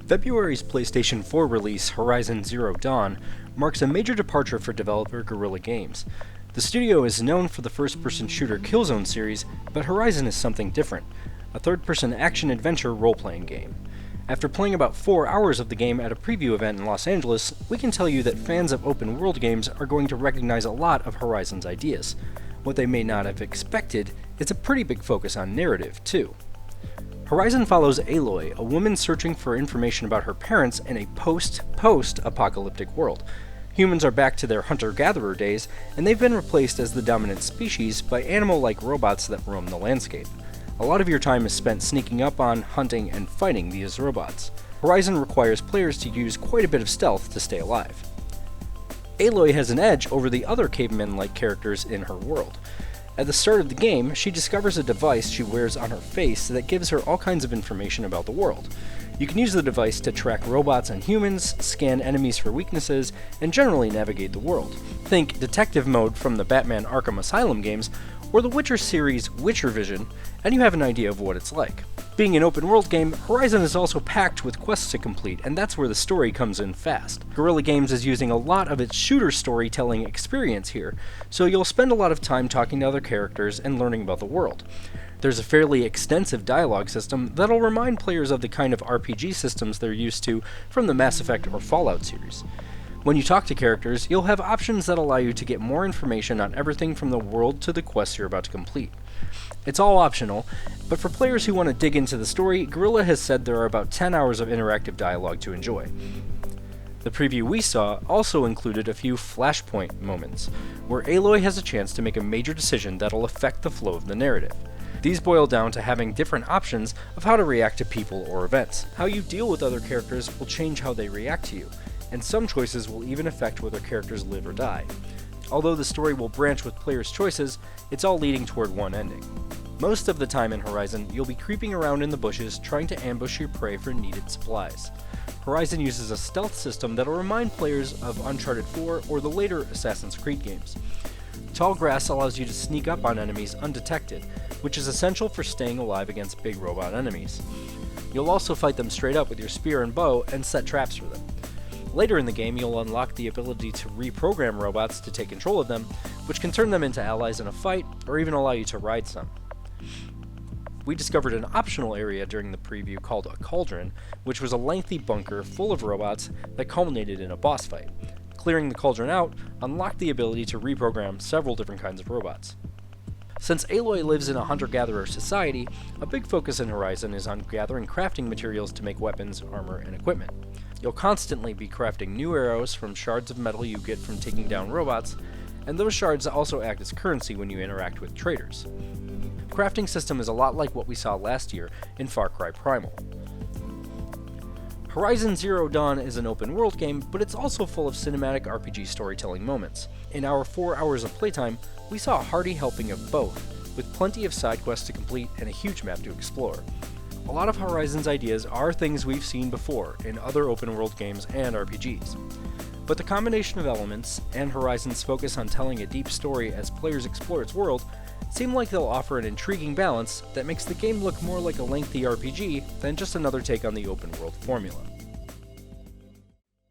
February's PlayStation 4 release, Horizon Zero Dawn, marks a major departure for developer Guerrilla Games. The studio is known for the first-person shooter Killzone series, but Horizon is something different, a third-person action-adventure role-playing game. After playing about 4 hours of the game at a preview event in Los Angeles, we can tell you that fans of open-world games are going to recognize a lot of Horizon's ideas. What they may not have expected is a pretty big focus on narrative, too. Horizon follows Aloy, a woman searching for information about her parents in a post-apocalyptic world. Humans are back to their hunter-gatherer days, and they've been replaced as the dominant species by animal-like robots that roam the landscape. A lot of your time is spent sneaking up on, hunting, and fighting these robots. Horizon requires players to use quite a bit of stealth to stay alive. Aloy has an edge over the other caveman-like characters in her world. At the start of the game, she discovers a device she wears on her face that gives her all kinds of information about the world. You can use the device to track robots and humans, scan enemies for weaknesses, and generally navigate the world. Think detective mode from the Batman Arkham Asylum games, or the Witcher series' Witcher Vision, and you have an idea of what it's like. Being an open-world game, Horizon is also packed with quests to complete, and that's where the story comes in fast. Guerrilla Games is using a lot of its shooter storytelling experience here, so you'll spend a lot of time talking to other characters and learning about the world. There's a fairly extensive dialogue system that'll remind players of the kind of RPG systems they're used to from the Mass Effect or Fallout series. When you talk to characters, you'll have options that allow you to get more information on everything from the world to the quests you're about to complete. It's all optional, but for players who want to dig into the story, Guerrilla has said there are about 10 hours of interactive dialogue to enjoy. The preview we saw also included a few flashpoint moments, where Aloy has a chance to make a major decision that'll affect the flow of the narrative. These boil down to having different options of how to react to people or events. How you deal with other characters will change how they react to you, and some choices will even affect whether characters live or die. Although the story will branch with players' choices, it's all leading toward one ending. Most of the time in Horizon, you'll be creeping around in the bushes trying to ambush your prey for needed supplies. Horizon uses a stealth system that'll remind players of Uncharted 4 or the later Assassin's Creed games. Tall grass allows you to sneak up on enemies undetected, which is essential for staying alive against big robot enemies. You'll also fight them straight up with your spear and bow and set traps for them. Later in the game, you'll unlock the ability to reprogram robots to take control of them, which can turn them into allies in a fight, or even allow you to ride some. We discovered an optional area during the preview called a cauldron, which was a lengthy bunker full of robots that culminated in a boss fight. Clearing the cauldron out unlocked the ability to reprogram several different kinds of robots. Since Aloy lives in a hunter-gatherer society, a big focus in Horizon is on gathering crafting materials to make weapons, armor, and equipment. You'll constantly be crafting new arrows from shards of metal you get from taking down robots, and those shards also act as currency when you interact with traders. The crafting system is a lot like what we saw last year in Far Cry Primal. Horizon Zero Dawn is an open-world game, but it's also full of cinematic RPG storytelling moments. In our 4 hours of playtime, we saw a hearty helping of both, with plenty of side quests to complete and a huge map to explore. A lot of Horizon's ideas are things we've seen before in other open-world games and RPGs. But the combination of elements, and Horizon's focus on telling a deep story as players explore its world, seem like they'll offer an intriguing balance that makes the game look more like a lengthy RPG than just another take on the open-world formula.